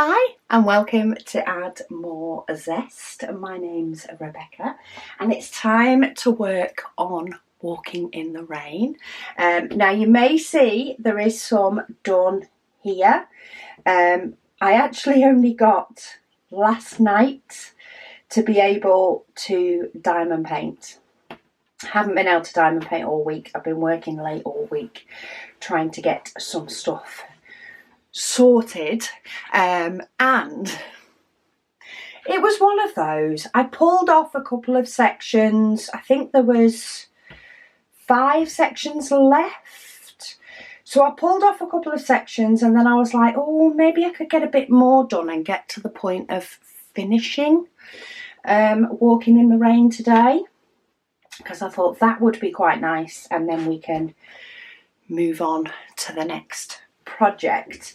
Hi and welcome to Add More Zest. My name's Rebecca and it's time to work on walking in the rain. Now you may see there is some done here. I actually only got last night to be able to diamond paint. Haven't been able to diamond paint all week. I've been working late all week trying to get some stuff sorted, and it was one of those. I pulled off a couple of sections. I think there was 5 sections left, so I pulled off a couple of sections and then I was like, oh, maybe I could get a bit more done and get to the point of finishing walking in the rain today, because I thought that would be quite nice, and then we can move on to the next project.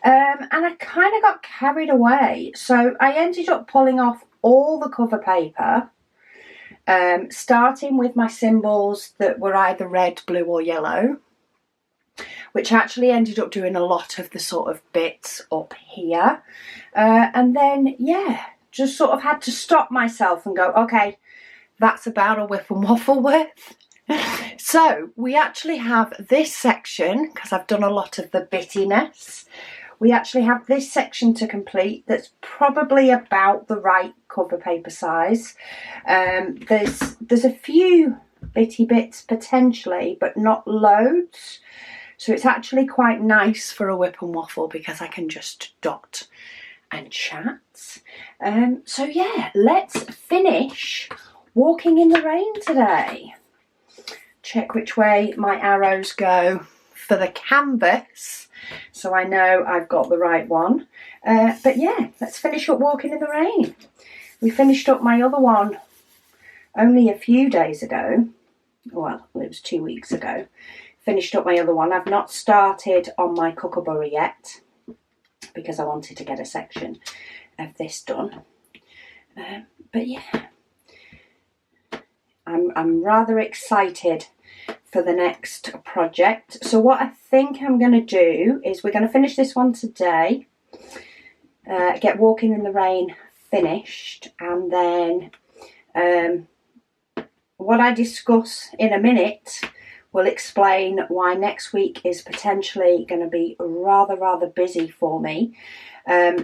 And I kind of got carried away, so I ended up pulling off all the cover paper, starting with my symbols that were either red, blue or yellow, which actually ended up doing a lot of the sort of bits up here, and then just sort of had to stop myself and go, okay, that's about a WIP and waffle worth. So we actually have this section, because I've done a lot of the bittiness, we actually have this section to complete that's probably about the right cover paper size. There's a few bitty bits potentially, but not loads. So it's actually quite nice for a WIP and waffle because I can just dot and chat. So yeah, let's finish walking in the rain today. Check which way my arrows go for the canvas so I know I've got the right one. But yeah, let's finish up walking in the rain. We finished up my other one only a few days ago. Well, it was 2 weeks ago. Finished up my other one. I've not started on my kookaburra yet because I wanted to get a section of this done. But yeah, I'm rather excited for the next project. So what I think I'm going to do is we're going to finish this one today, get walking in the rain finished, and then what I discuss in a minute will explain why next week is potentially going to be rather busy for me.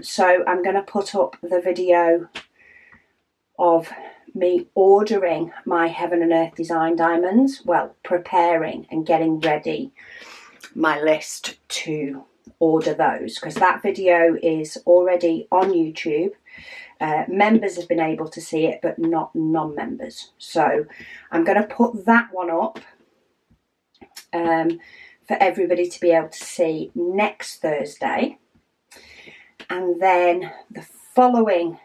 So I'm going to put up the video of me ordering my Heaven and Earth Design diamonds, well, preparing and getting ready my list to order those, because that video is already on YouTube. Members have been able to see it, but not non-members. So I'm going to put that one up for everybody to be able to see next Thursday. And then the following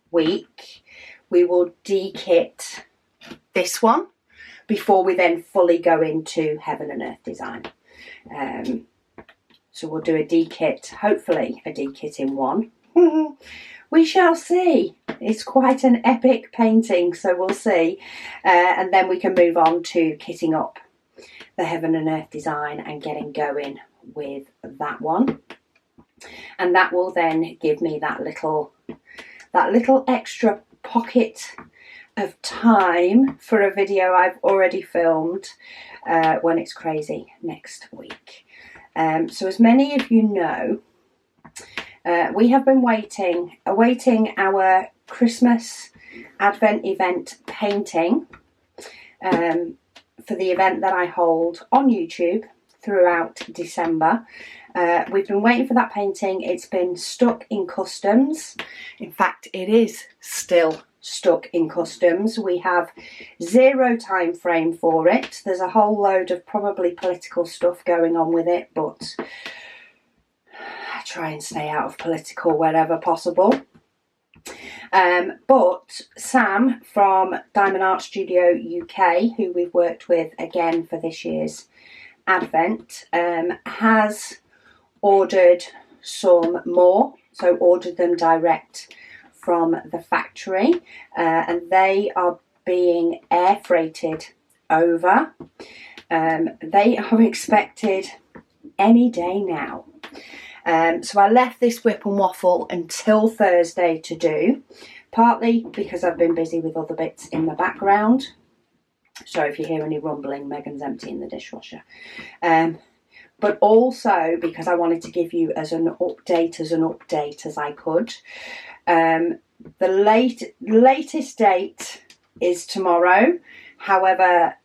week, we will de-kit this one before we then fully go into Heaven and Earth Design. So we'll do a de-kit, hopefully a de-kit in one. We shall see. It's quite an epic painting, so we'll see. And then we can move on to kitting up the Heaven and Earth Design and getting going with that one. And that will then give me that little extra pocket of time for a video I've already filmed when it's crazy next week. So as many of you know, we have been awaiting our Christmas Advent event painting for the event that I hold on YouTube throughout December. We've been waiting for that painting. It's been stuck in customs. In fact, it is still stuck in customs. We have 0 time frame for it. There's a whole load of probably political stuff going on with it, but I try and stay out of political wherever possible. But Sam from Diamond Art Studio UK, who we've worked with again for this year's Advent, has ordered some more, so ordered them direct from the factory, and they are being air freighted over. They are expected any day now. So I left this WIP and Waffle until Thursday to do, partly because I've been busy with other bits in the background. So if you hear any rumbling, Megan's emptying the dishwasher. But also because I wanted to give you as an update as I could. The latest date is tomorrow. However,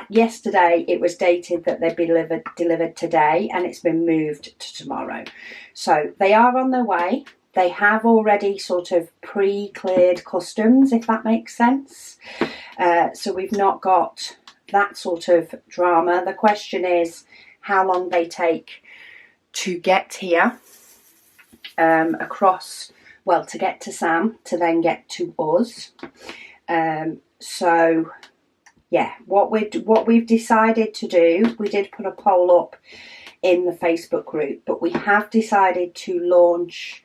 yesterday it was dated that they'd be delivered today, and it's been moved to tomorrow. So they are on their way. They have already sort of pre-cleared customs, if that makes sense. So we've not got that sort of drama. The question is how long they take to get here, to get to Sam, to then get to us. So yeah, what we've decided to do, we did put a poll up in the Facebook group, but we have decided to launch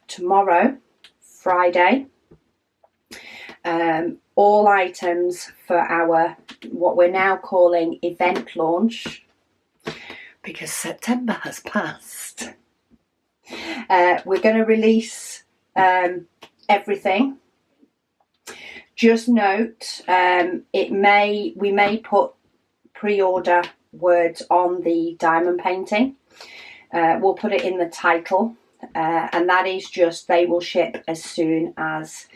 tomorrow, Friday, all items for our, what we're now calling event launch, because September has passed. We're going to release everything. Just note, we may put pre-order words on the diamond painting. We'll put it in the title, and that is just they will ship as soon as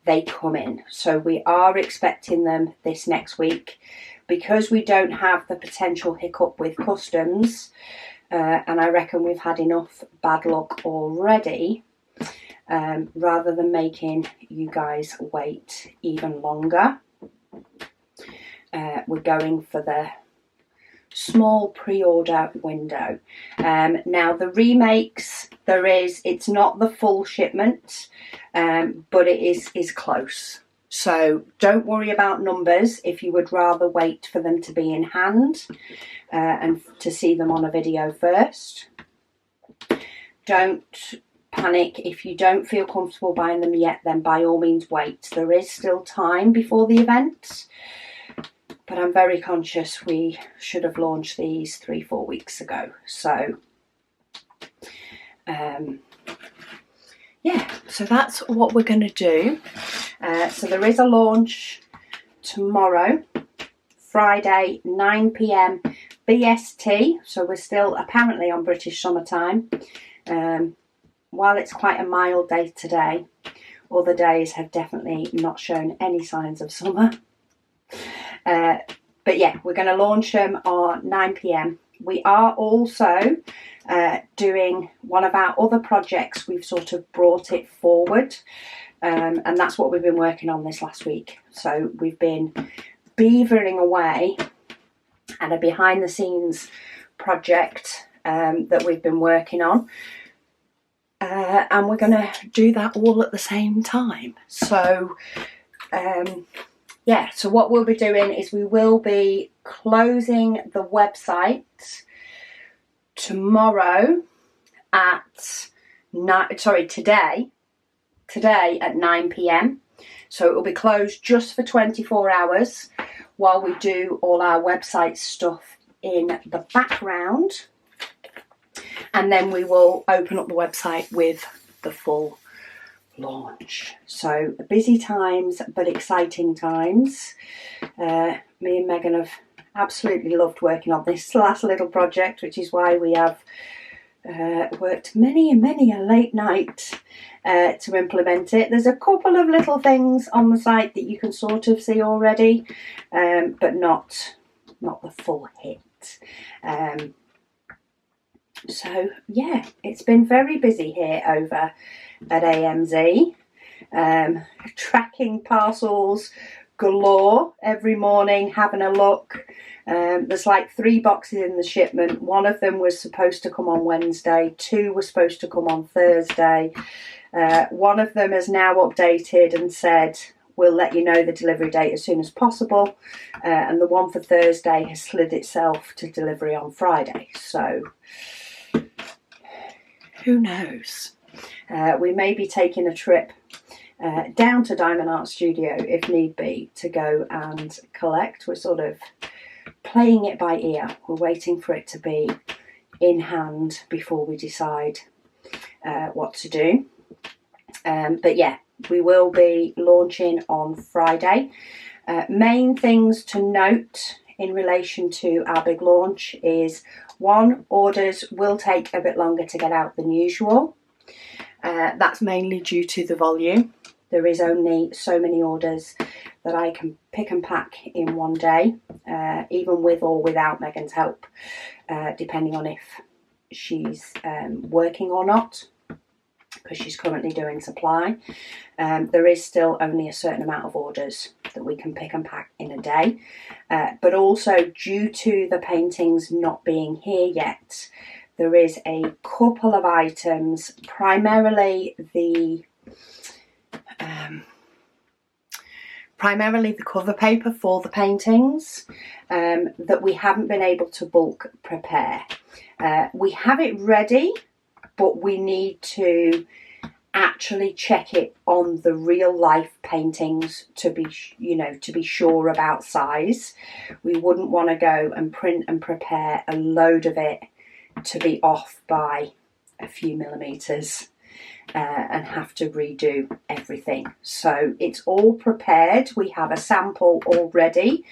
they come in. So we are expecting them this next week, because we don't have the potential hiccup with customs, and I reckon we've had enough bad luck already. Rather than making you guys wait even longer, we're going for the small pre-order window. Now the remakes, it's not the full shipment, but it is close. So don't worry about numbers if you would rather wait for them to be in hand and to see them on a video first. Don't panic if you don't feel comfortable buying them yet, then by all means wait. There is still time before the event, but I'm very conscious we should have launched these 3-4 weeks ago. So yeah, so that's what we're going to do. So there is a launch tomorrow, Friday, 9 p.m. BST, so we're still apparently on British summertime. While it's quite a mild day today, other days have definitely not shown any signs of summer. But yeah, we're going to launch them on 9 p.m. We are also doing one of our other projects. We've sort of brought it forward, and that's what we've been working on this last week. So we've been beavering away at a behind the scenes project that we've been working on. And we're going to do that all at the same time. So, yeah, so what we'll be doing is we will be closing the website tomorrow at today at 9 p.m. So it will be closed just for 24 hours while we do all our website stuff in the background. And then we will open up the website with the full launch. So busy times, but exciting times. Me and Megan have absolutely loved working on this last little project, which is why we have worked many a late night to implement it. There's a couple of little things on the site that you can sort of see already, but not the full hit. So yeah, it's been very busy here over at AMZ, tracking parcels galore every morning, having a look. There's like 3 boxes in the shipment. One of them was supposed to come on Wednesday, 2 were supposed to come on Thursday. One of them has now updated and said we'll let you know the delivery date as soon as possible, and the one for Thursday has slid itself to delivery on Friday. So who knows? We may be taking a trip down to Diamond Art Studio if need be to go and collect. We're sort of playing it by ear. We're waiting for it to be in hand before we decide what to do. But yeah, we will be launching on Friday. Main things to note in relation to our big launch is, one, orders will take a bit longer to get out than usual. That's mainly due to the volume. There is only so many orders that I can pick and pack in one day, even with or without Megan's help, depending on if she's working or not, because she's currently doing supply. There is still only a certain amount of orders that we can pick and pack in a day. But also, due to the paintings not being here yet, there is a couple of items, primarily the cover paper for the paintings, that we haven't been able to bulk prepare. We have it ready, but we need to actually check it on the real life paintings to be sure about size. We wouldn't want to go and print and prepare a load of it to be off by a few millimeters and have to redo everything. So it's all prepared. We have a sample already.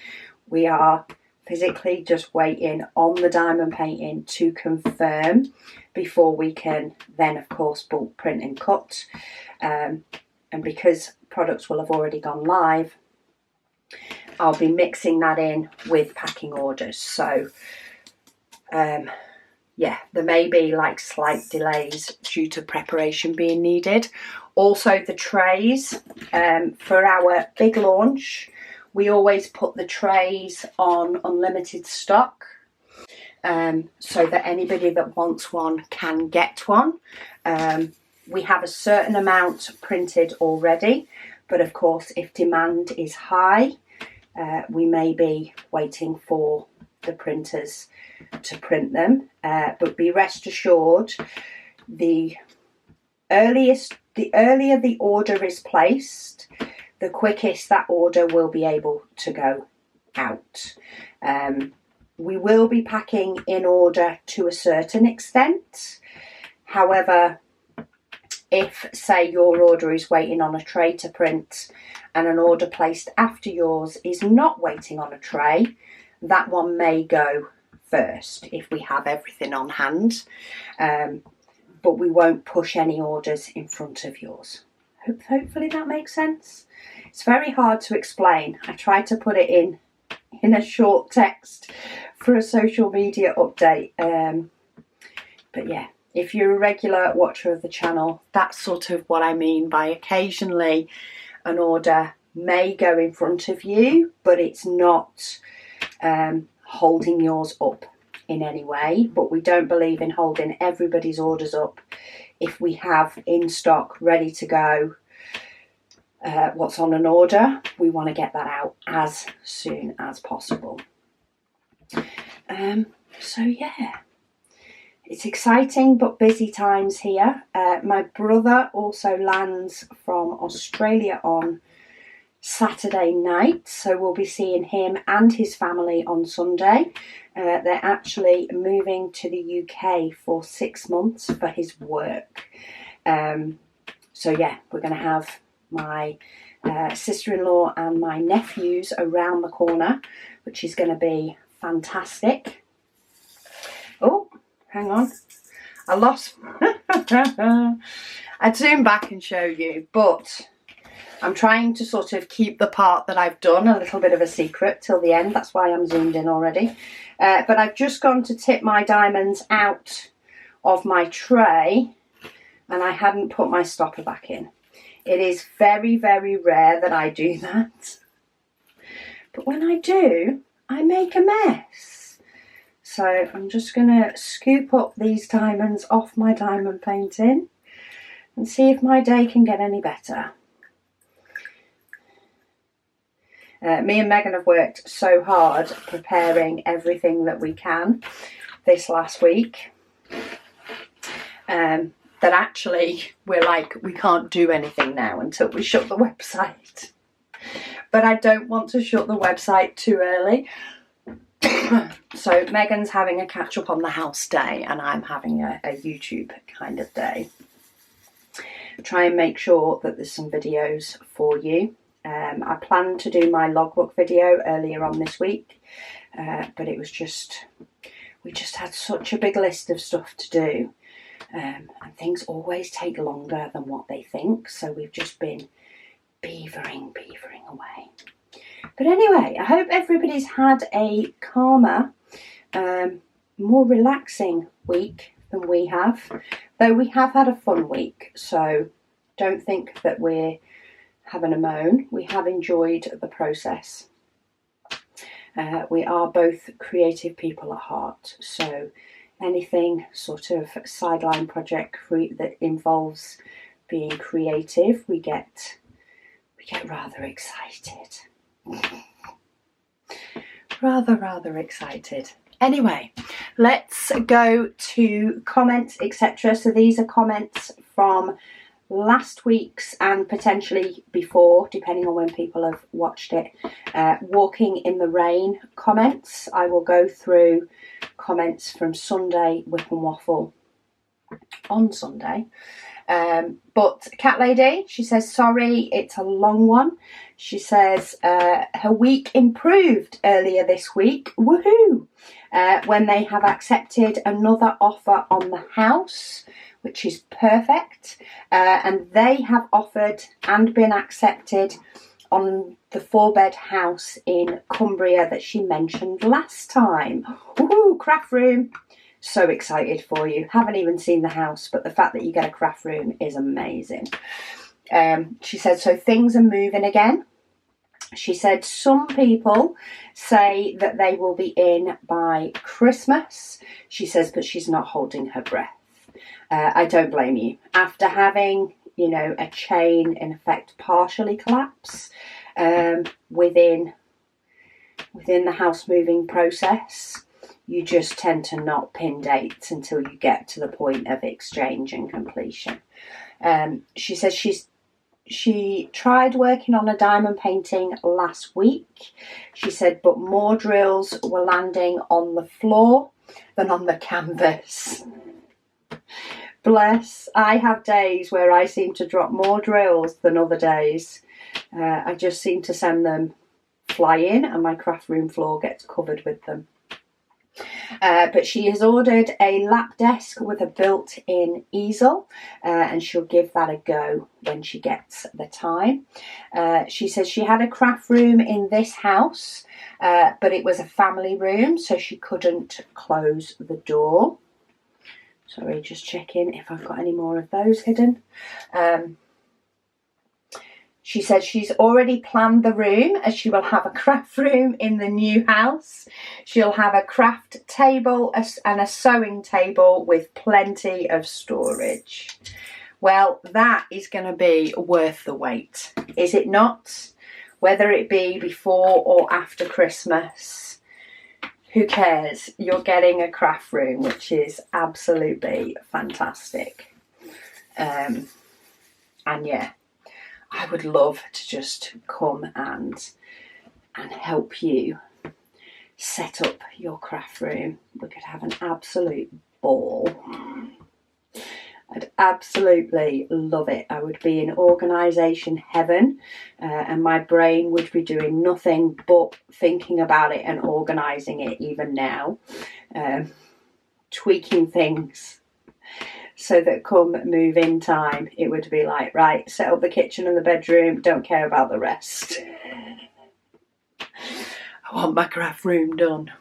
We are physically just waiting on the diamond painting to confirm before we can then, of course, bulk print and cut. And because products will have already gone live, I'll be mixing that in with packing orders. So yeah, there may be like slight delays due to preparation being needed. Also, the trays for our big launch, we always put the trays on unlimited stock, so that anybody that wants one can get one. We have a certain amount printed already, but of course, if demand is high, we may be waiting for the printers to print them. But be rest assured, the earlier the order is placed, the quickest that order will be able to go out. We will be packing in order to a certain extent. However, if, say, your order is waiting on a tray to print and an order placed after yours is not waiting on a tray, that one may go first if we have everything on hand. But we won't push any orders in front of yours. Hopefully that makes sense. It's very hard to explain. I tried to put it in a short text for a social media update. But yeah, if you're a regular watcher of the channel, that's sort of what I mean by occasionally an order may go in front of you, but it's not holding yours up in any way. But we don't believe in holding everybody's orders up. If we have in stock ready to go what's on an order, we want to get that out as soon as possible. So yeah, it's exciting but busy times here. My brother also lands from Australia on Saturday night, so we'll be seeing him and his family on Sunday. They're actually moving to the UK for 6 months for his work. So yeah, we're going to have my sister-in-law and my nephews around the corner, which is going to be fantastic. Oh, hang on, I lost. I'd zoom back and show you, but I'm trying to sort of keep the part that I've done a little bit of a secret till the end. That's why I'm zoomed in already. But I've just gone to tip my diamonds out of my tray and I hadn't put my stopper back in. It is very, very rare that I do that. But when I do, I make a mess. So I'm just going to scoop up these diamonds off my diamond painting and see if my day can get any better. Me and Megan have worked so hard preparing everything that we can this last week that actually we're like, we can't do anything now until we shut the website. But I don't want to shut the website too early. So Megan's having a catch up on the house day and I'm having a YouTube kind of day. try and make sure that there's some videos for you. I planned to do my logbook video earlier on this week, but it was we just had such a big list of stuff to do, and things always take longer than what they think, so we've just been beavering away. But anyway, I hope everybody's had a calmer, more relaxing week than we have, though we have had a fun week, so don't think that we're having a moan. We have enjoyed the process. We are both creative people at heart, so anything sort of sideline project that involves being creative, we get rather excited. rather excited. Anyway, let's go to comments, etc. So these are comments from last week's and potentially before, depending on when people have watched it. Walking in the rain comments. I will go through comments from Sunday WIP and Waffle on Sunday. But Cat Lady, she says, sorry, it's a long one. She says her week improved earlier this week. Woohoo! When they have accepted another offer on the house, which is perfect. And they have offered and been accepted on the 4-bed house in Cumbria that she mentioned last time. Woohoo! Craft room. So excited for you. Haven't even seen the house, but the fact that you get a craft room is amazing. She said, so things are moving again. She said some people say that they will be in by Christmas. She says, but she's not holding her breath. I don't blame you. After having, a chain in effect partially collapse within the house moving process, you just tend to not pin dates until you get to the point of exchange and completion. She says she tried working on a diamond painting last week. She said, but more drills were landing on the floor than on the canvas. Bless. I have days where I seem to drop more drills than other days. I just seem to send them flying and my craft room floor gets covered with them. But she has ordered a lap desk with a built-in easel, and she'll give that a go when she gets the time. She says she had a craft room in this house, but it was a family room, so she couldn't close the door. Sorry, just checking if I've got any more of those hidden. She says she's already planned the room as she will have a craft room in the new house. She'll have a craft table and a sewing table with plenty of storage. Well, that is going to be worth the wait, is it not? Whether it be before or after Christmas, who cares? You're getting a craft room, which is absolutely fantastic. And yeah. I would love to just come and help you set up your craft room. We could have an absolute ball. I'd absolutely love it. I would be in organisation heaven, and my brain would be doing nothing but thinking about it and organising it even now, tweaking things. So that come move-in time, it would be like, right, set up the kitchen and the bedroom, don't care about the rest. I want my craft room done.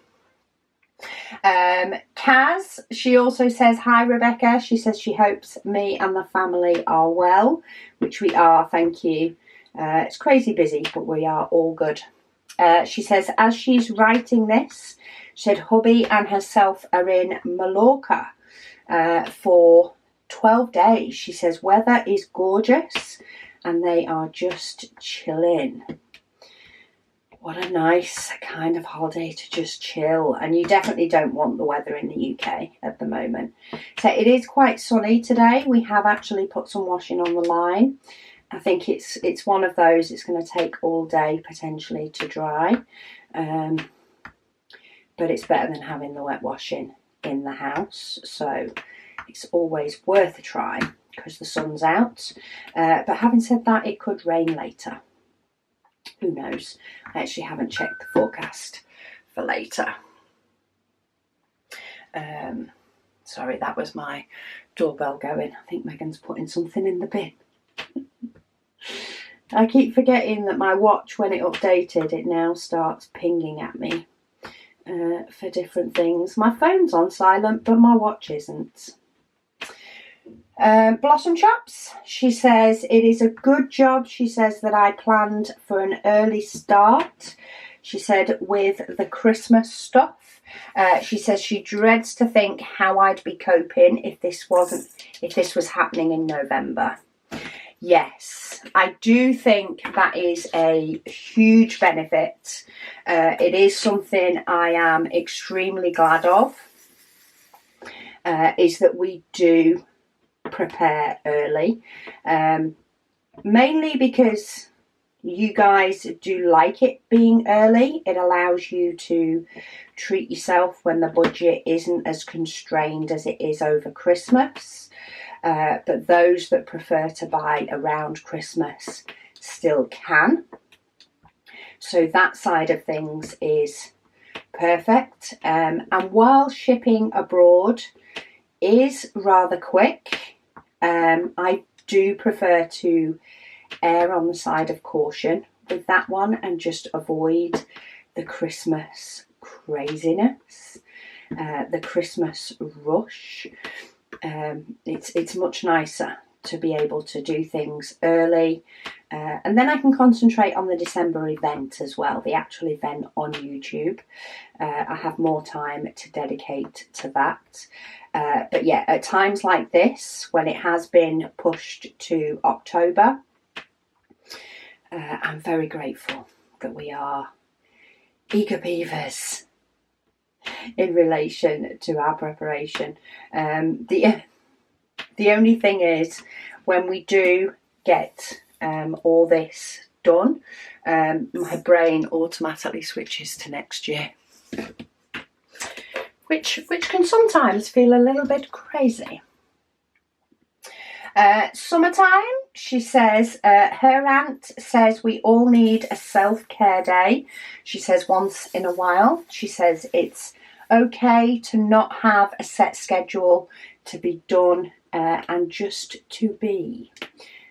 Kaz, she also says, hi Rebecca. She says she hopes me and the family are well, which we are, thank you. It's crazy busy, but we are all good. She says, as she's writing this, she said hubby and herself are in Mallorca for 12 days. She says weather is gorgeous and they are just chilling. What a nice kind of holiday to just chill, and you definitely don't want the weather in the UK at the moment. So it is quite sunny today. We have actually put some washing on the line. I think it's one of those, it's going to take all day potentially to dry, but it's better than having the wet washing in the house, so it's always worth a try. because the sun's out. But having said that, it could rain later. Who knows? I actually haven't checked the forecast for later. Sorry, that was my doorbell going. I think Megan's putting something in the bin. I keep forgetting that my watch, when it updated, it now starts pinging at me for different things. My phone's on silent, but my watch isn't. Blossom Chops, she says, it is a good job, she says, that I planned for an early start, she said, with the Christmas stuff. She says she dreads to think how I'd be coping if this was happening in November. Yes, I do think that is a huge benefit. It is something I am extremely glad of, is that we do prepare early, mainly because you guys do like it being early. It allows you to treat yourself when the budget isn't as constrained as it is over Christmas, but those that prefer to buy around Christmas still can. So that side of things is perfect, and while shipping abroad is rather quick, I do prefer to err on the side of caution with that one and just avoid the Christmas craziness, the Christmas rush. It's much nicer to be able to do things early, and then I can concentrate on the December event as well, the actual event on YouTube. I have more time to dedicate to that. But yeah, at times like this, when it has been pushed to October, I'm very grateful that we are eager beavers in relation to our preparation. The only thing is, when we do get all this done, my brain automatically switches to next year, which can sometimes feel a little bit crazy. Summertime, she says, her aunt says we all need a self-care day. She says once in a while. She says it's okay to not have a set schedule, to be done, and just to be.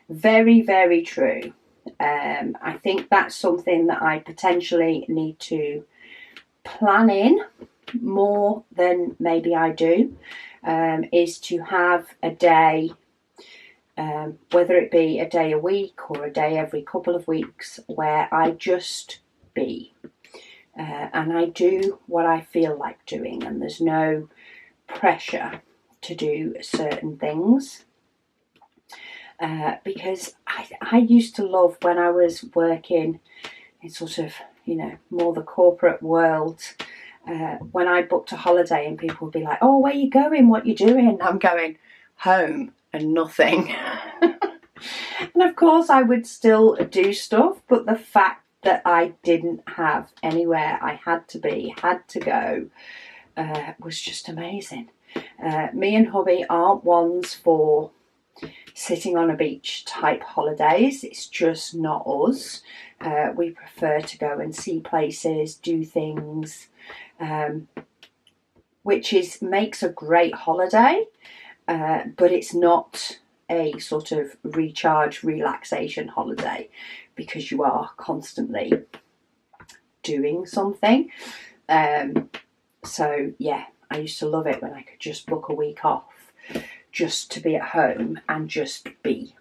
Very, very true. I think that's something that I potentially need to plan in more than maybe I do, is to have a day, whether it be a day a week or a day every couple of weeks, where I just be, and I do what I feel like doing, and there's no pressure to do certain things, because I used to love, when I was working in sort of, you know, more the corporate world, when I booked a holiday and people would be like, oh, where are you going, what are you doing? I'm going home and nothing. And of course I would still do stuff, but the fact that I didn't have anywhere I had to be, had to go, was just amazing. Me and hubby aren't ones for sitting on a beach type holidays. It's just not us. We prefer to go and see places, do things, which makes a great holiday, but it's not a sort of recharge, relaxation holiday, because you are constantly doing something. So yeah, I used to love it when I could just book a week off just to be at home and just be.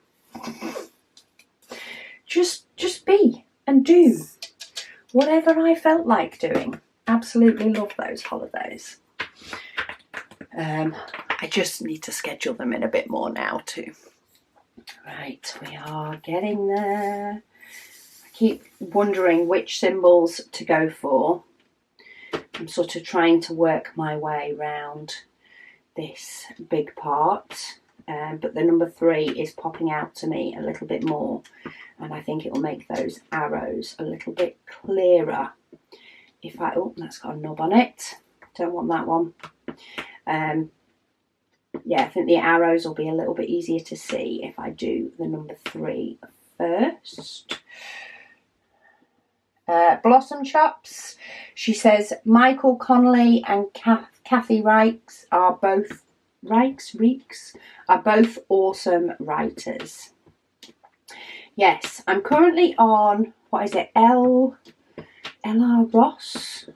Just be and do whatever I felt like doing. Absolutely love those holidays. I just need to schedule them in a bit more now too. Right, we are getting there. I keep wondering which symbols to go for. I'm sort of trying to work my way around this big part, but the number 3 is popping out to me a little bit more, and I think it will make those arrows a little bit clearer. Oh, that's got a knob on it. Don't want that one. yeah, I think the arrows will be a little bit easier to see if I do the number 3 first. Blossom Chops. She says Michael Connolly and Kathy Reeks are both awesome writers. Yes, I'm currently on, what is it, L.R. Ross?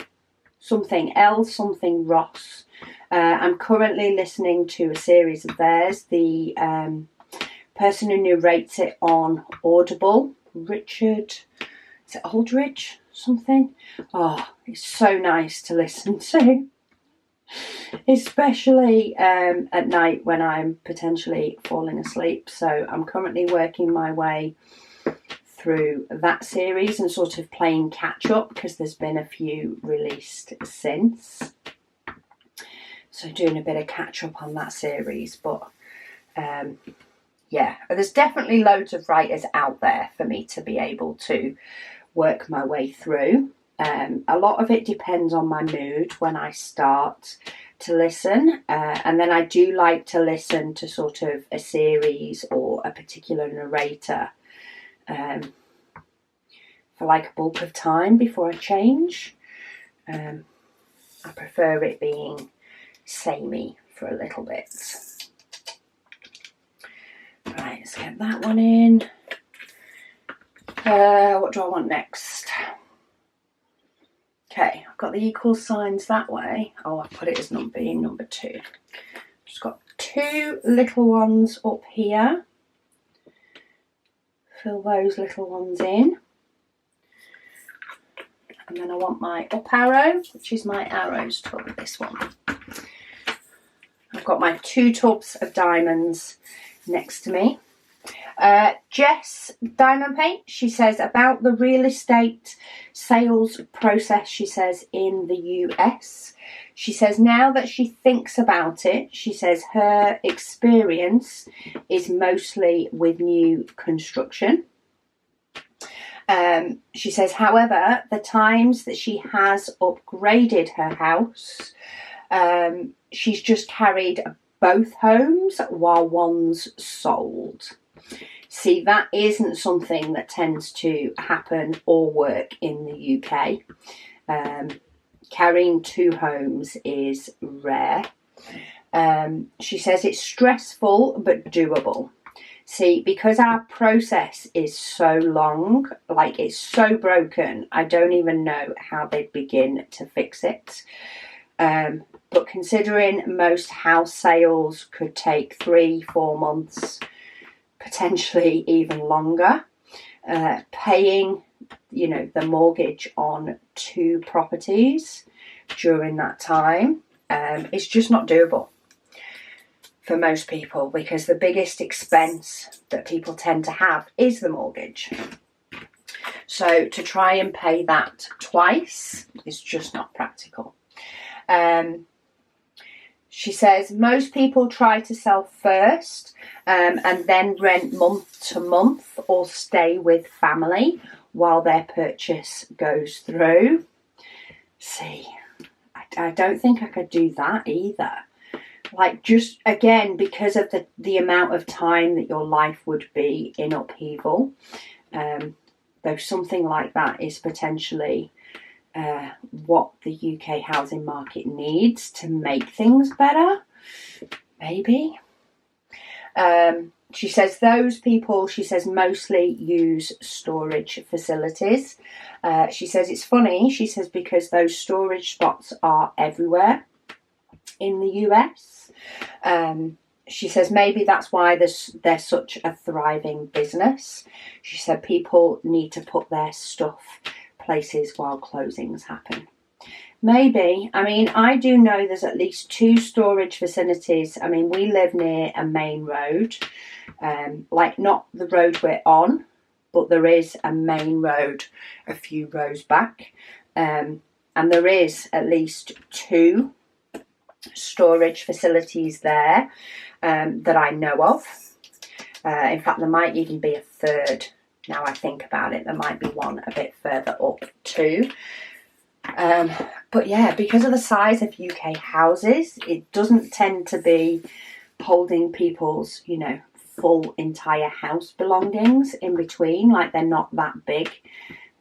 Something Ross. I'm currently listening to a series of theirs. The person who narrates it on Audible, Richard, is it Aldridge? Something? Oh, it's so nice to listen to. Especially at night when I'm potentially falling asleep. So I'm currently working my way through that series and sort of playing catch up because there's been a few released since. So doing a bit of catch up on that series. But yeah, there's definitely loads of writers out there for me to be able to work my way through. A lot of it depends on my mood when I start to listen, and then I do like to listen to sort of a series or a particular narrator for like a bulk of time before I change. I prefer it being samey for a little bit. Right, let's get that one in. What do I want next? Okay, I've got the equal signs that way. Oh, I put it as being number 2. Just got 2 little ones up here. Fill those little ones in. And then I want my up arrow, which is my arrows tub, this one. I've got my 2 tubs of diamonds next to me. Jess Diamond Paint, she says about the real estate sales process, she says, in the US. She says now that she thinks about it, she says her experience is mostly with new construction. She says, however, the times that she has upgraded her house, she's just carried both homes while one's sold. See, that isn't something that tends to happen or work in the UK. Carrying 2 homes is rare. She says it's stressful but doable. See, because our process is so long, like it's so broken, I don't even know how they begin to fix it. But considering most house sales could take 3-4 months, potentially even longer, paying, the mortgage on 2 properties during that time, it's just not doable for most people, because the biggest expense that people tend to have is the mortgage. So to try and pay that twice is just not practical. She says most people try to sell first and then rent month to month or stay with family while their purchase goes through. See, I don't think I could do that either. Like, just again, because of the amount of time that your life would be in upheaval, though something like that is potentially what the UK housing market needs to make things better, maybe. She says those people, she says, mostly use storage facilities. She says it's funny, she says, because those storage spots are everywhere in the US. She says maybe that's why they're such a thriving business. She said people need to put their stuff places while closings happen. Maybe. I mean, I do know there's at least 2 storage facilities. I mean, we live near a main road, like not the road we're on, but there is a main road a few rows back, and there is at least 2 storage facilities there that I know of. In fact, there might even be a 3rd. Now I think about it, there might be one a bit further up too. But yeah, because of the size of UK houses, it doesn't tend to be holding people's, you know, full entire house belongings in between. Like, they're not that big.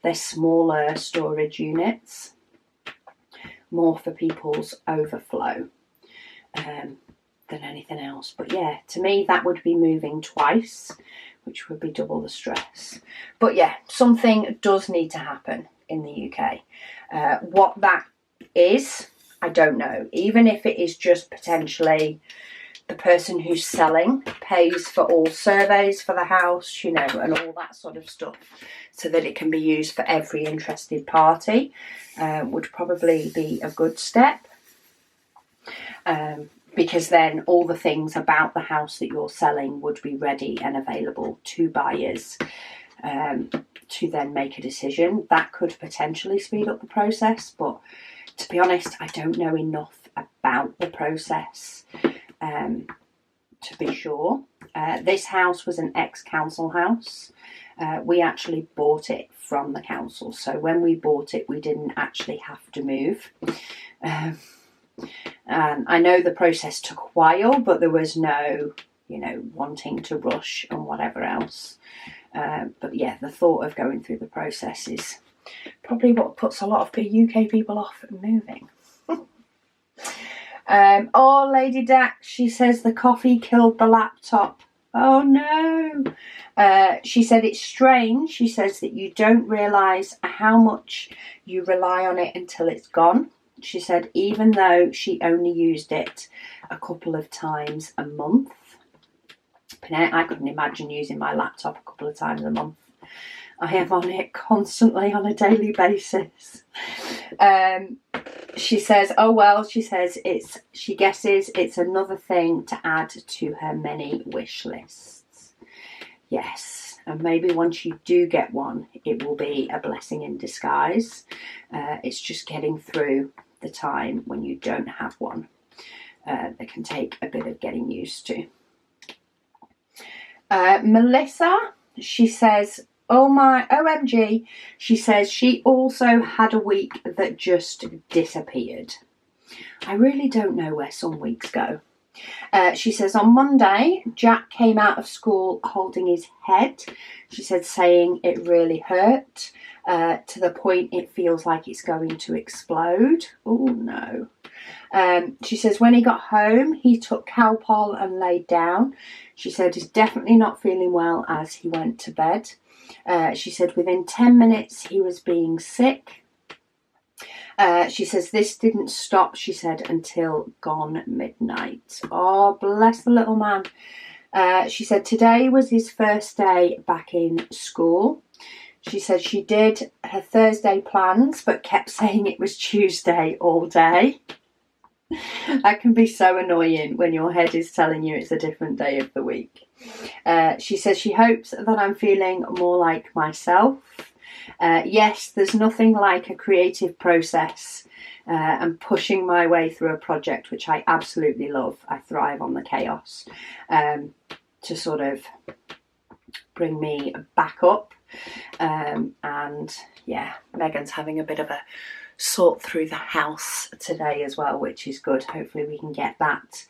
They're smaller storage units, more for people's overflow than anything else. But yeah, to me, that would be moving twice, which would be double the stress. But yeah, something does need to happen in the UK. What that is, I don't know. Even if it is just potentially the person who's selling pays for all surveys for the house, you know, and all that sort of stuff, so that it can be used for every interested party, would probably be a good step. Because then all the things about the house that you're selling would be ready and available to buyers to then make a decision. That could potentially speed up the process, but to be honest, I don't know enough about the process to be sure. This house was an ex-council house. We actually bought it from the council, so when we bought it, we didn't actually have to move. I know the process took a while, but there was no, you know, wanting to rush and whatever else. But yeah, the thought of going through the process is probably what puts a lot of UK people off moving. Oh, Lady Dax, she says the coffee killed the laptop. Oh no. She said it's strange. She says that you don't realise how much you rely on it until it's gone. She said even though she only used it a couple of times a month. I couldn't imagine using my laptop a couple of times a month. I am on it constantly on a daily basis. She says, oh well, she says she guesses it's another thing to add to her many wish lists. Yes, and maybe once you do get one, it will be a blessing in disguise. It's just getting through the time when you don't have one. That can take a bit of getting used to. Melissa, she says, oh my OMG, she says she also had a week that just disappeared. I really don't know where some weeks go. She says on Monday, Jack came out of school holding his head. She said saying it really hurt to the point it feels like it's going to explode. Oh no. She says when he got home, he took Calpol and laid down. She said he's definitely not feeling well as he went to bed. She said within 10 minutes he was being sick. She says this didn't stop, she said, until gone midnight. Oh, bless the little man. She said today was his first day back in school. She said she did her Thursday plans but kept saying it was Tuesday all day. That can be so annoying when your head is telling you it's a different day of the week. She says she hopes that I'm feeling more like myself. Yes, there's nothing like a creative process and pushing my way through a project, which I absolutely love. I thrive on the chaos to sort of bring me back up. And yeah, Megan's having a bit of a sort through the house today as well, which is good. Hopefully we can get that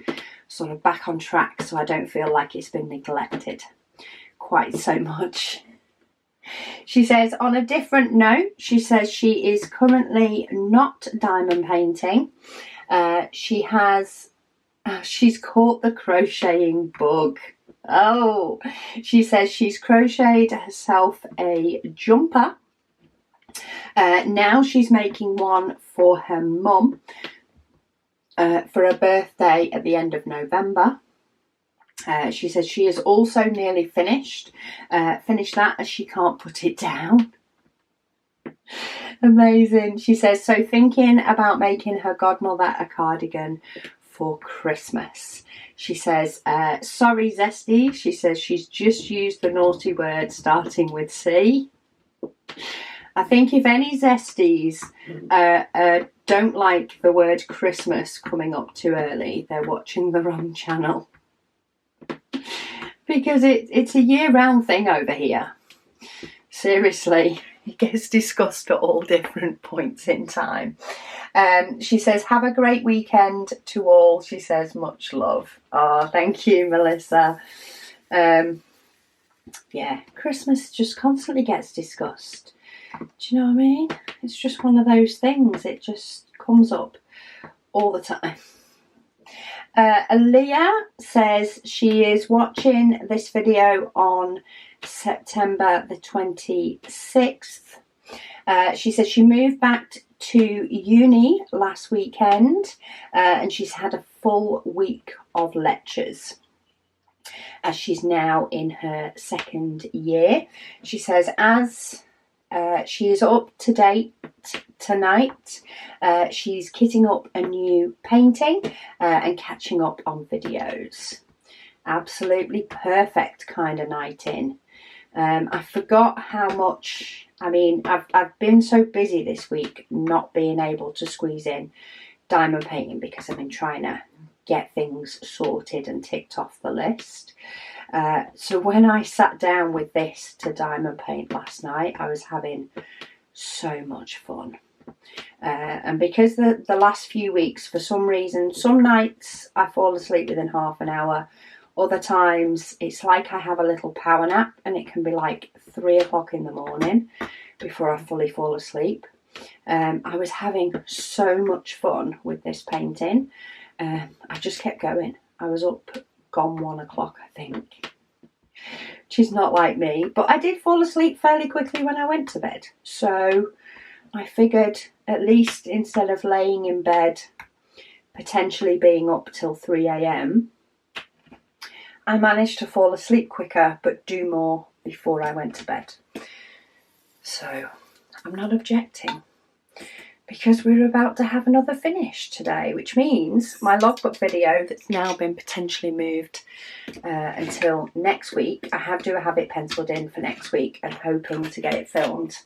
sort of back on track so I don't feel like it's been neglected quite so much. She says on a different note, she says she is currently not diamond painting. She's caught the crocheting bug. Oh, she says she's crocheted herself a jumper. Now she's making one for her mum for her birthday at the end of November. She says she is also nearly finished that as she can't put it down. Amazing. She says, so thinking about making her godmother a cardigan for Christmas. She says, sorry Zesty. She says she's just used the naughty word starting with C. I think if any Zesties don't like the word Christmas coming up too early, they're watching the wrong channel. Because it's a year-round thing over here. Seriously, it gets discussed at all different points in time. She says, have a great weekend to all. She says, much love. Oh, thank you, Melissa. Yeah, Christmas just constantly gets discussed. Do you know what I mean? It's just one of those things. It just comes up all the time. Aaliyah says she is watching this video on September the 26th. She says she moved back to uni last weekend and she's had a full week of lectures as she's now in her second year. She says as she is up to date tonight, she's kitting up a new painting and catching up on videos. Absolutely perfect kind of night in. I forgot how much, I mean, I've been so busy this week not being able to squeeze in diamond painting because I've been trying to get things sorted and ticked off the list. So when I sat down with this to diamond paint last night, I was having so much fun. And because the last few weeks, for some reason, some nights I fall asleep within half an hour. Other times it's like I have a little power nap and it can be like 3 o'clock in the morning before I fully fall asleep. I was having so much fun with this painting. I just kept going. I was up gone 1 o'clock, I think. She's not like me, but I did fall asleep fairly quickly when I went to bed. So I figured at least instead of laying in bed, potentially being up till 3 a.m, I managed to fall asleep quicker, but do more before I went to bed. So I'm not objecting because we're about to have another finish today, which means my logbook video that's now been potentially moved until next week. I do have it penciled in for next week and hoping to get it filmed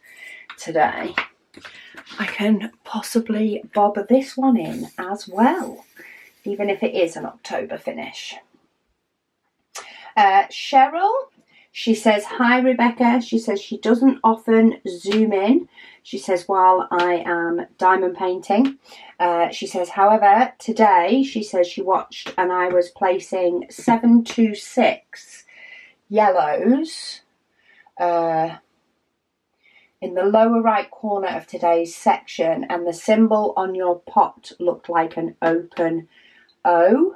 today. I can possibly bob this one in as well, even if it is an October finish. Cheryl, she says, hi Rebecca. She says she doesn't often zoom in. She says, while I am diamond painting. She says, however, today, she says she watched and I was placing 726 yellows in the lower right corner of today's section, and the symbol on your pot looked like an open O.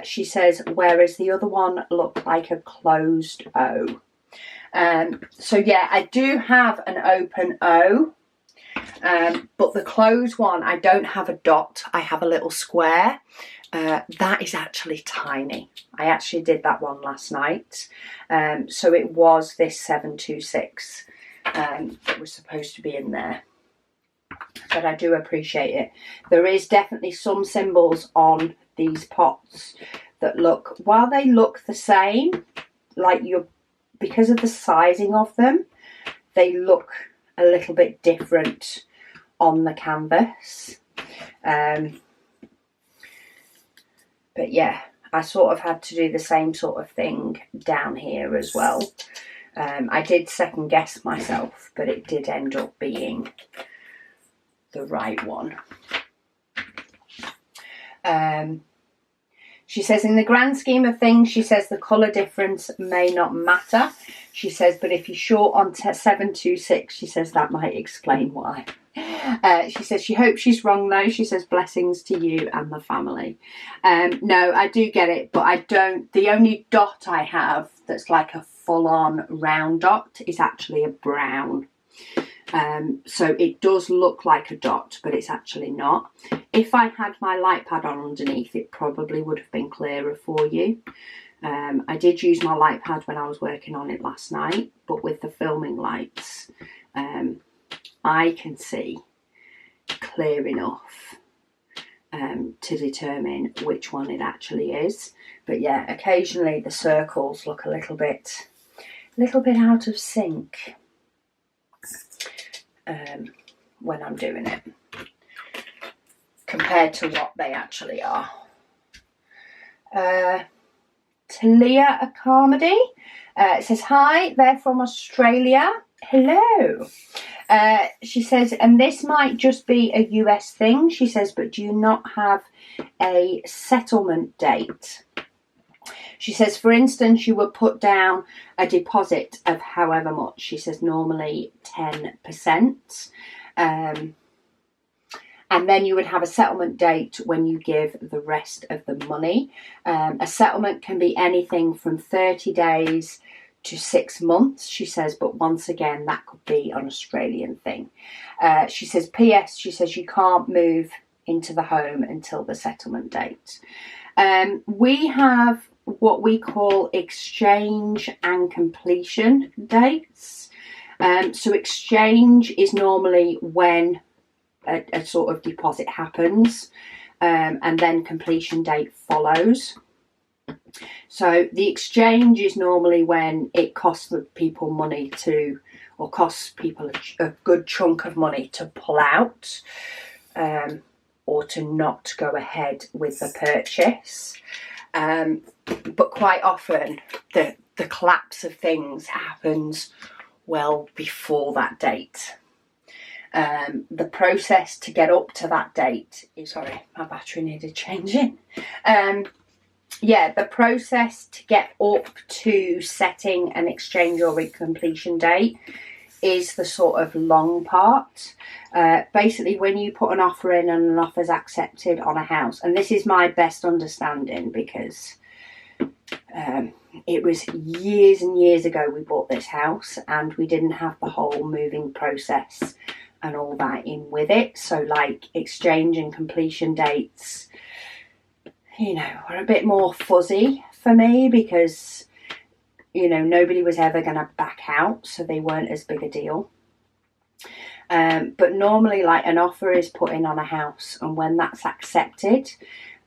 She says, whereas the other one looked like a closed O. So yeah, I do have an open O, but the closed one, I don't have a dot, I have a little square. That is actually tiny. I actually did that one last night. So it was this 726 that was supposed to be in there. But I do appreciate it. There is definitely some symbols on these pots that look, while they look the same, like because of the sizing of them, they look a little bit different on the canvas. But yeah, I sort of had to do the same sort of thing down here as well. I did second guess myself, but it did end up being the right one. She says, in the grand scheme of things, she says the colour difference may not matter. She says, but if you're short on 726, she says that might explain why. She says she hopes she's wrong though. She says blessings to you and the family. No, I do get it, but I don't. The only dot I have that's like a full-on round dot is actually a brown. So it does look like a dot, but it's actually not. If I had my light pad on underneath, it probably would have been clearer for you. I did use my light pad when I was working on it last night, but with the filming lights, I can see clear enough to determine which one it actually is. But yeah, occasionally the circles look a little bit out of sync when I'm doing it compared to what they actually are. Talia Akamadi, it says, hi, they're from Australia. Hello. She says, and this might just be a US thing, she says, but do you not have a settlement date? She says, for instance, you would put down a deposit of however much. She says normally 10%. And then you would have a settlement date when you give the rest of the money. A settlement can be anything from 30 days to 6 months, she says, but once again, that could be an Australian thing. She says, P.S., she says, you can't move into the home until the settlement date. We have what we call exchange and completion dates. So exchange is normally when a sort of deposit happens, and then completion date follows. So the exchange is normally when it costs people money to, or costs people a good chunk of money to pull out, or to not go ahead with the purchase. But quite often the collapse of things happens well before that date. The process to get up to that date is, sorry, my battery needed changing. The process to get up to setting an exchange or completion date is the sort of long part. Basically, when you put an offer in and an offer's accepted on a house, and this is my best understanding because it was years and years ago we bought this house and we didn't have the whole moving process and all that in with it. So like exchange and completion dates, you know, were a bit more fuzzy for me because, you know, nobody was ever going to back out, so they weren't as big a deal. But normally, like, an offer is put in on a house, and when that's accepted,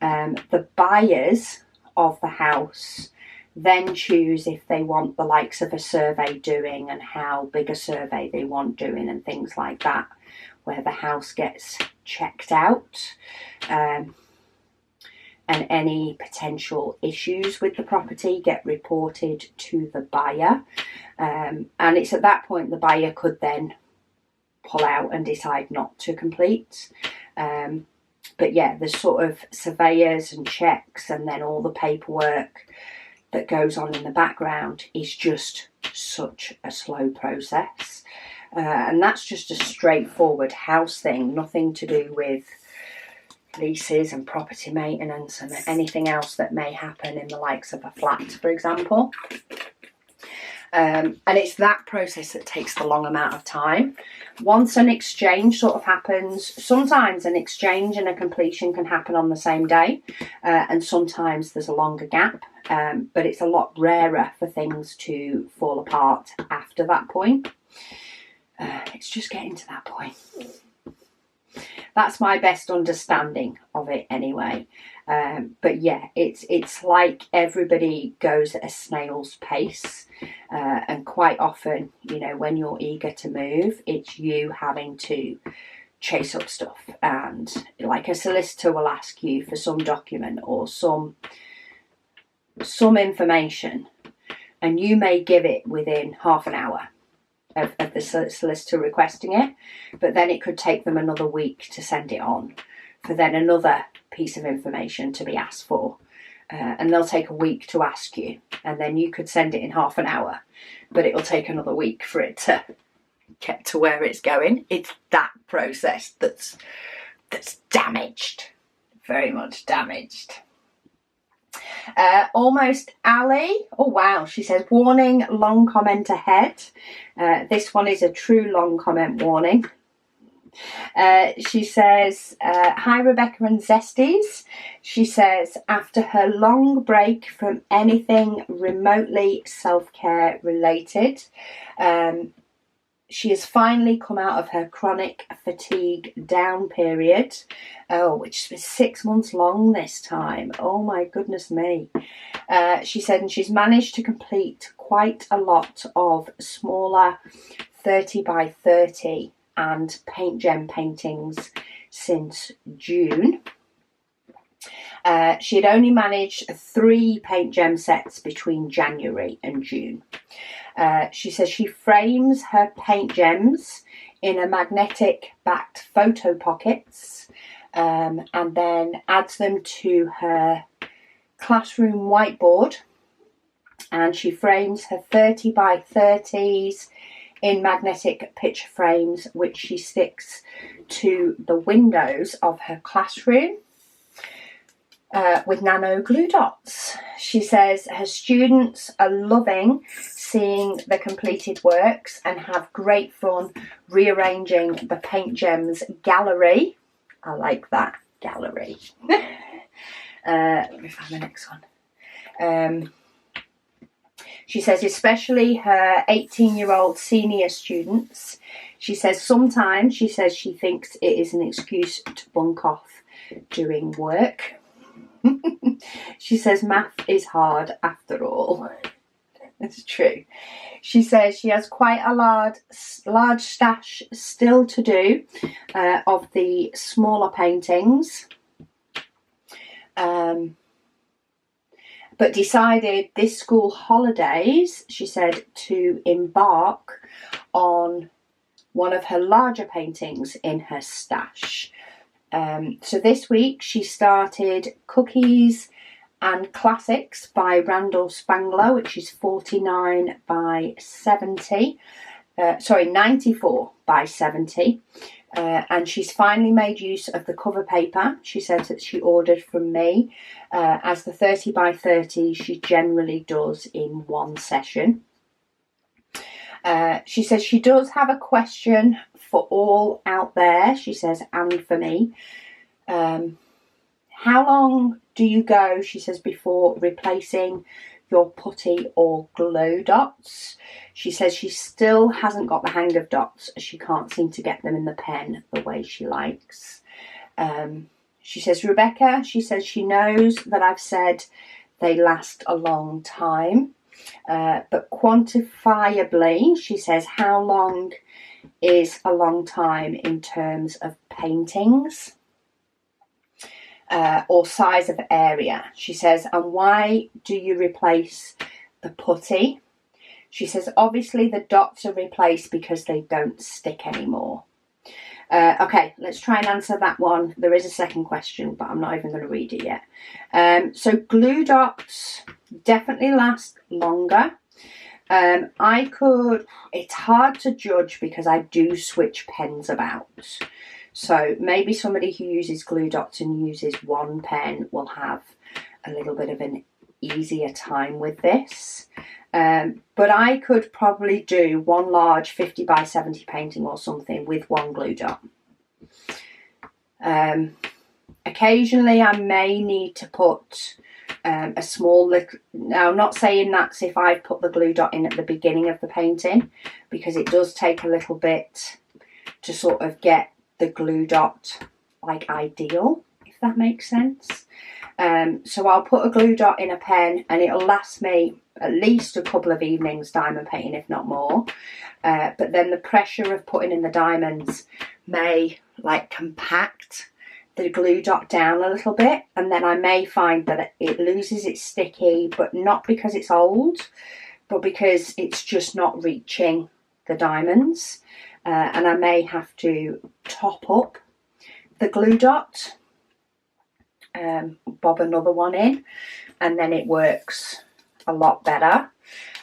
the buyers of the house then choose if they want the likes of a survey doing and how big a survey they want doing and things like that, where the house gets checked out. And any potential issues with the property get reported to the buyer. And it's at that point the buyer could then pull out and decide not to complete. But yeah, there's sort of surveyors and checks, and then all the paperwork that goes on in the background is just such a slow process. And that's just a straightforward house thing, nothing to do with leases and property maintenance and anything else that may happen in the likes of a flat, for example. And it's that process that takes the long amount of time. Once an exchange sort of happens, sometimes an exchange and a completion can happen on the same day, and sometimes there's a longer gap, but it's a lot rarer for things to fall apart after that point. It's just getting to that point. That's my best understanding of it anyway. But yeah, it's like everybody goes at a snail's pace, and quite often, you know, when you're eager to move, it's you having to chase up stuff, and like a solicitor will ask you for some document or some information, and you may give it within half an hour of the solicitor requesting it, but then it could take them another week to send it on for then another piece of information to be asked for, and they'll take a week to ask you, and then you could send it in half an hour, but it'll take another week for it to get to where it's going. It's that process that's damaged, very much damaged. Almost Ali. Oh wow, she says, warning, long comment ahead. This one is a true long comment warning. She says, hi Rebecca and Zesties. She says, after her long break from anything remotely self-care related, she has finally come out of her chronic fatigue down period, which was 6 months long this time. Oh my goodness me. She said, and she's managed to complete quite a lot of smaller 30 by 30 and paint gem paintings since June. She had only managed 3 paint gem sets between January and June. She says she frames her paint gems in a magnetic backed photo pockets and then adds them to her classroom whiteboard, and she frames her 30 by 30s in magnetic picture frames which she sticks to the windows of her classroom with nano glue dots. She says her students are loving seeing the completed works and have great fun rearranging the paint gems gallery. I like that, gallery. Let me find the next one. She says especially her 18-year-old senior students. She says sometimes she thinks it is an excuse to bunk off doing work. She says math is hard after all. It's true. She says she has quite a large stash still to do of the smaller paintings. But decided this school holidays, she said, to embark on one of her larger paintings in her stash. So this week she started Cookies and Classics by Randall Spangler, which is 49 by 70. 94 by 70. And she's finally made use of the cover paper she said that she ordered from me, as the 30 by 30 she generally does in one session. She says she does have a question for all out there, she says, and for me. How long do you go, she says, before replacing your putty or glow dots? She says she still hasn't got the hang of dots. She can't seem to get them in the pen the way she likes. She says, Rebecca, she says she knows that I've said they last a long time. But quantifiably, she says, how long is a long time in terms of paintings? Or size of area. She says, and why do you replace the putty? She says, obviously the dots are replaced because they don't stick anymore. Okay, let's try and answer that one. There is a second question, but I'm not even going to read it yet. So glue dots definitely last longer. It's hard to judge because I do switch pens about. So maybe somebody who uses glue dots and uses one pen will have a little bit of an easier time with this. But I could probably do one large 50 by 70 painting or something with one glue dot. Occasionally I may need to put a small little... Now I'm not saying that's if I've put the glue dot in at the beginning of the painting, because it does take a little bit to sort of get the glue dot like ideal, if that makes sense. So I'll put a glue dot in a pen and it'll last me at least a couple of evenings diamond painting, if not more. But then the pressure of putting in the diamonds may like compact the glue dot down a little bit, and then I may find that it loses its sticky, but not because it's old, but because it's just not reaching the diamonds. And I may have to top up the glue dot, bob another one in, and then it works a lot better.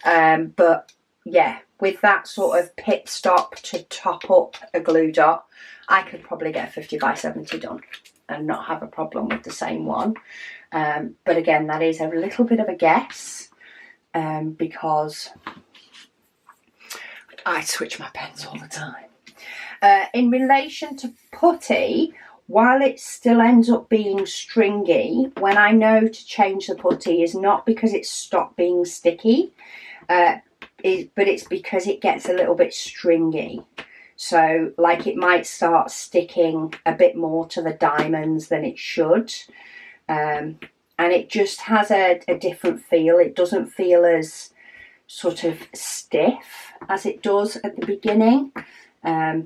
But yeah, with that sort of pit stop to top up a glue dot, I could probably get 50 by 70 done and not have a problem with the same one. But again, that is a little bit of a guess, because I switch my pens all the time. In relation to putty, while it still ends up being stringy, when I know to change the putty is not because it's stopped being sticky, but it's because it gets a little bit stringy. So like it might start sticking a bit more to the diamonds than it should. And it just has a different feel. It doesn't feel as sort of stiff as it does at the beginning. Yeah,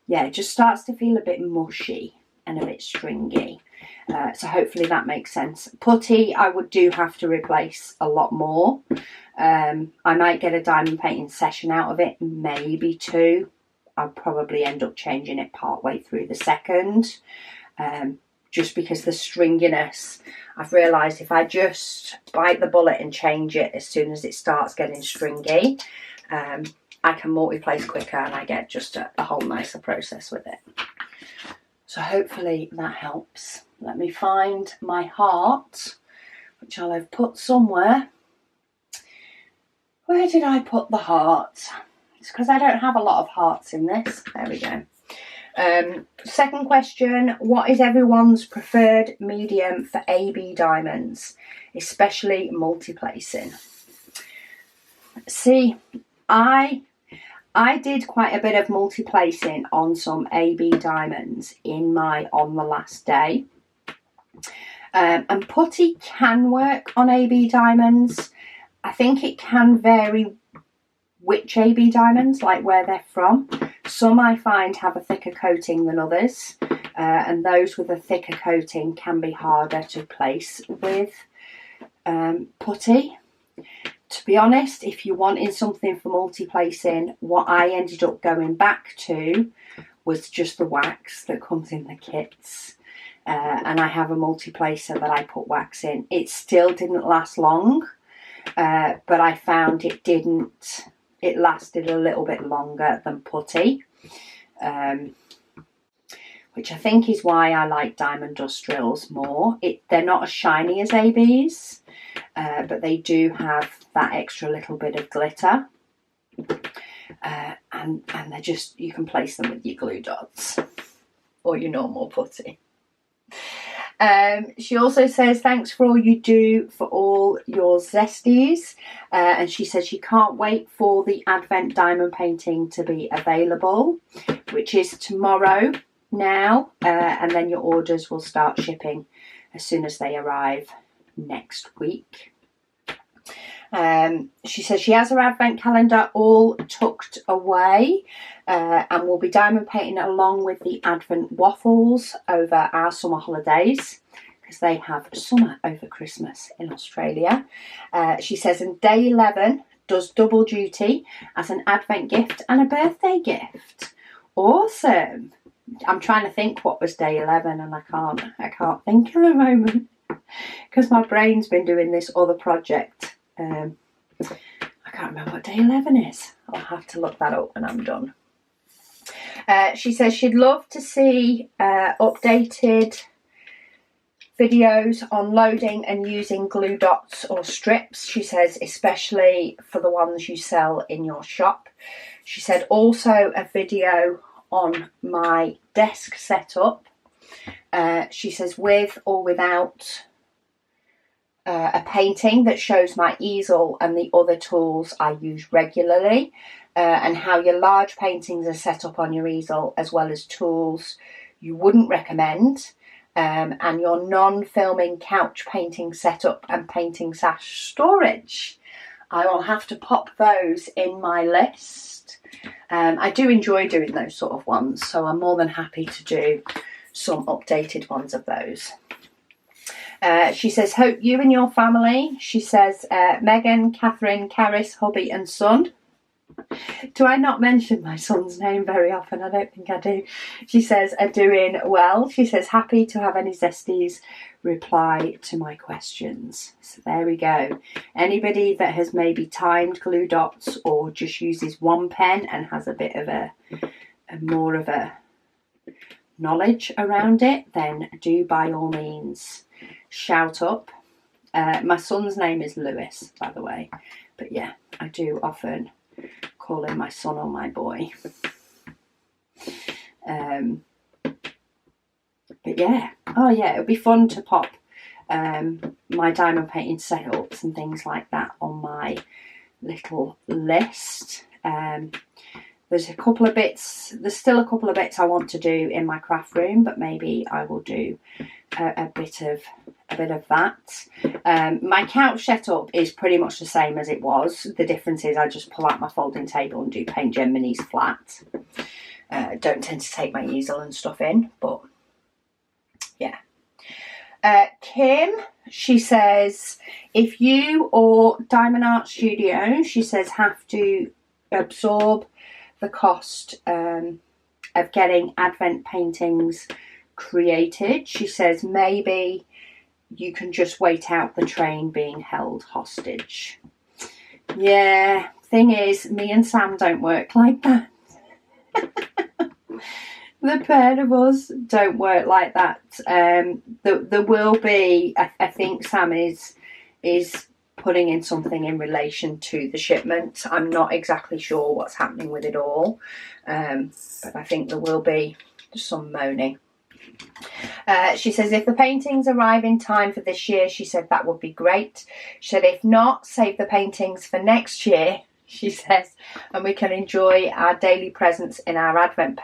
it just starts to feel a bit mushy and a bit stringy. So hopefully that makes sense. Putty, I do have to replace a lot more. I might get a diamond painting session out of it, maybe 2. I'll probably end up changing it part way through the second. Just because the stringiness, I've realised if I just bite the bullet and change it as soon as it starts getting stringy, I can multi-place quicker and I get just a whole nicer process with it. So hopefully that helps. Let me find my heart, which I'll have put somewhere. Where did I put the heart? It's because I don't have a lot of hearts in this. There we go. Second question, what is everyone's preferred medium for AB diamonds, especially multi-placing? See, I did quite a bit of multi-placing on some AB diamonds on the last day. And putty can work on AB diamonds. I think it can vary which AB diamonds, like where they're from. Some I find have a thicker coating than others, and those with a thicker coating can be harder to place with putty. To be honest, if you're wanting something for multi-placing, what I ended up going back to was just the wax that comes in the kits. And I have a multi-placer that I put wax in. It still didn't last long, but I found it lasted a little bit longer than putty, which I think is why I like diamond dust drills more. They're not as shiny as ABs, but they do have that extra little bit of glitter, and they're just, you can place them with your glue dots or your normal putty. She also says, thanks for all you do for all your zesties. And she says she can't wait for the Advent diamond painting to be available, which is tomorrow now. And then your orders will start shipping as soon as they arrive next week. She says she has her Advent calendar all tucked away, and will be diamond painting along with the Advent waffles over our summer holidays, because they have summer over Christmas in Australia. She says, and day 11 does double duty as an Advent gift and a birthday gift. Awesome. I'm trying to think what was day 11, and I can't think at the moment because my brain's been doing this other project. I can't remember what day 11 is. I'll have to look that up when I'm done. She says she'd love to see updated videos on loading and using glue dots or strips. She says especially for the ones you sell in your shop. She said also a video on my desk setup. She says with or without a painting that shows my easel and the other tools I use regularly, and how your large paintings are set up on your easel, as well as tools you wouldn't recommend, and your non-filming couch painting setup and painting sash storage. I will have to pop those in my list. I do enjoy doing those sort of ones, so I'm more than happy to do some updated ones of those. She says, hope you and your family. She says, Megan, Catherine, Caris, hubby and son. Do I not mention my son's name very often? I don't think I do. She says, are doing well. She says, happy to have any zesties reply to my questions. So there we go. Anybody that has maybe timed glue dots or just uses one pen and has a bit of a more of a knowledge around it, then do by all means shout up. My son's name is Lewis, by the way, but yeah, I do often call him my son or my boy. But yeah, oh yeah, it'll be fun to pop my diamond painting setups and things like that on my little list. There's a couple of bits, there's still a couple of bits I want to do in my craft room, but maybe I will do a bit of that. My couch setup is pretty much the same as it was. The difference is I just pull out my folding table and do Paint Gem Minis flat. Don't tend to take my easel and stuff in, but yeah. Kim, she says, if you or Diamond Art Studio, she says, have to absorb the cost of getting advent paintings created, she says maybe you can just wait out the train being held hostage. Yeah, thing is, me and Sam don't work like that. The pair of us don't work like that. There will be, I think Sam is putting in something in relation to the shipment. I'm not exactly sure what's happening with it all, but I think there will be some moaning. She says if the paintings arrive in time for this year, she said that would be great. She said if not, save the paintings for next year, she says, and we can enjoy our daily presents in our advent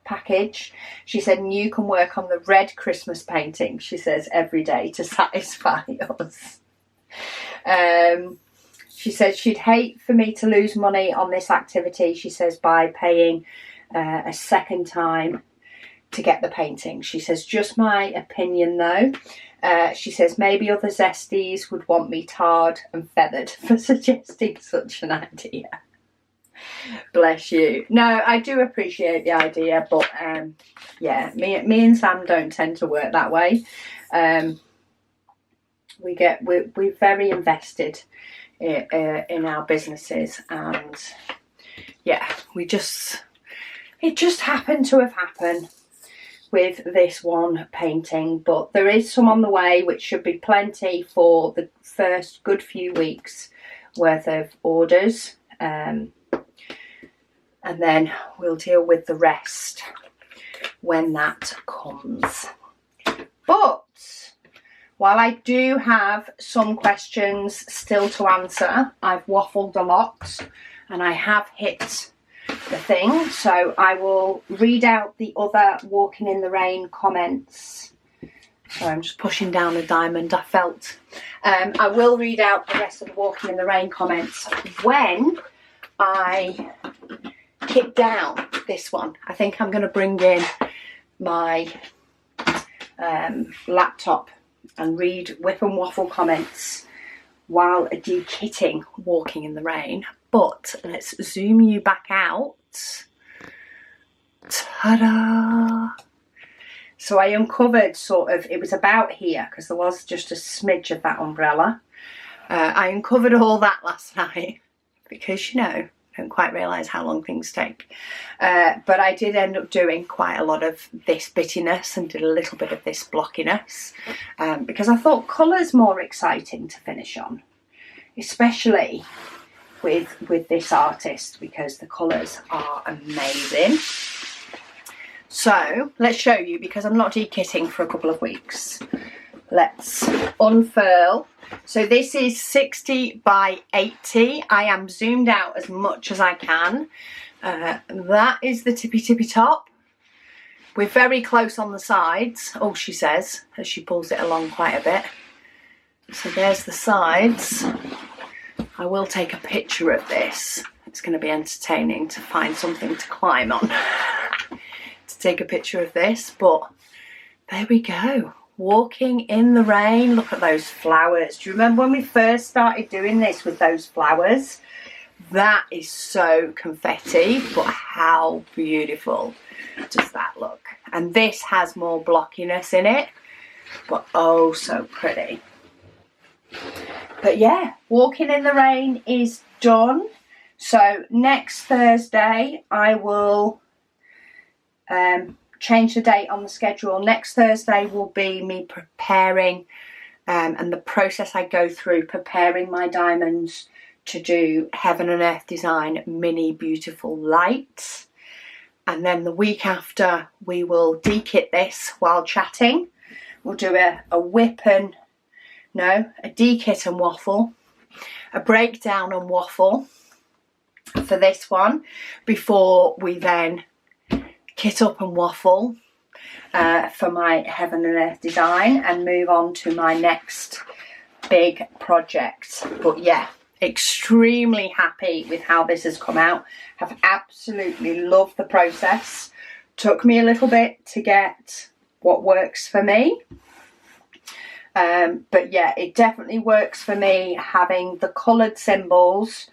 package. She said, and you can work on the red Christmas painting, she says, every day to satisfy us. She says she'd hate for me to lose money on this activity, she says, by paying a second time to get the painting. She says, just my opinion though. She says maybe other zesties would want me tarred and feathered for suggesting such an idea. Bless you. No, I do appreciate the idea, but yeah, me and Sam don't tend to work that way. We're very invested in our businesses, and yeah, it just happened to have happened with this one painting, but there is some on the way which should be plenty for the first good few weeks worth of orders, and then we'll deal with the rest when that comes. But while I do have some questions still to answer, I've waffled a lot and I have hit the thing, so I will read out the other Walking in the Rain comments. Sorry, I'm just pushing down a diamond, I felt. I will read out the rest of the Walking in the Rain comments when I hit down this one. I think I'm going to bring in my laptop and read WIP and Waffle comments while de-kitting Walking in the Rain. But let's zoom you back out. Ta-da! So I uncovered sort of, it was about here because there was just a smidge of that umbrella. I uncovered all that last night because, you know, I don't quite realise how long things take. But I did end up doing quite a lot of this bittiness and did a little bit of this blockiness because I thought colour's more exciting to finish on, especially with this artist, because the colours are amazing. So let's show you, because I'm not de-kitting for a couple of weeks. Let's unfurl. So this is 60 by 80. I am zoomed out as much as I can. That is the tippy top. We're very close on the sides, oh, she says, as she pulls it along quite a bit. So there's the sides. I will take a picture of this. It's going to be entertaining to find something to climb on to take a picture of this, but there we go. Walking in the Rain. Look at those flowers. Do you remember when we first started doing this with those flowers? That is so confetti, but how beautiful does that look? And this has more blockiness in it, but oh so pretty. But yeah, Walking in the Rain is done. So next Thursday I will change the date on the schedule. Next Thursday will be me preparing and the process I go through preparing my diamonds to do Heaven and Earth Design Mini Beautiful Lights. And then the week after we will de-kit this while chatting. We'll do a WIP and a de-kit and waffle, a breakdown and waffle for this one, before we then kit up and waffle for my Heaven and Earth Design and move on to my next big project. But yeah, extremely happy with how this has come out. Have absolutely loved the process. Took me a little bit to get what works for me. But yeah, it definitely works for me having the coloured symbols,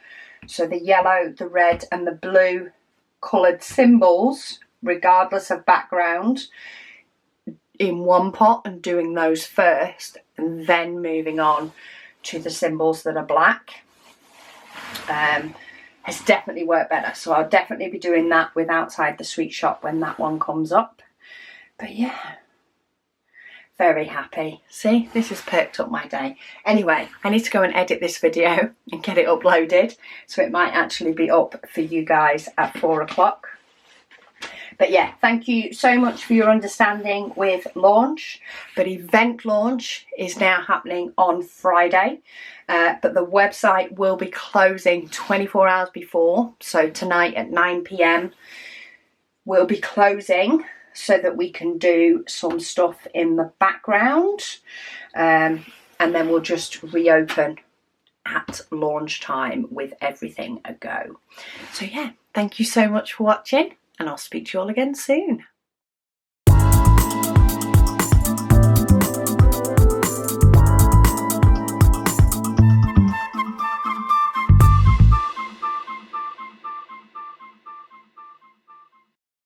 so the yellow, the red and the blue coloured symbols, regardless of background, in one pot and doing those first and then moving on to the symbols that are black. Has definitely worked better, so I'll definitely be doing that with Outside the Sweet Shop when that one comes up. But yeah, very happy. See, this has perked up my day. Anyway, I need to go and edit this video and get it uploaded, so it might actually be up for you guys at 4 o'clock. But yeah, thank you so much for your understanding with launch. But event launch is now happening on Friday. But the website will be closing 24 hours before. So tonight at 9 PM, we'll be closing so that we can do some stuff in the background. And then we'll just reopen at launch time with everything a go. So yeah, thank you so much for watching, and I'll speak to you all again soon.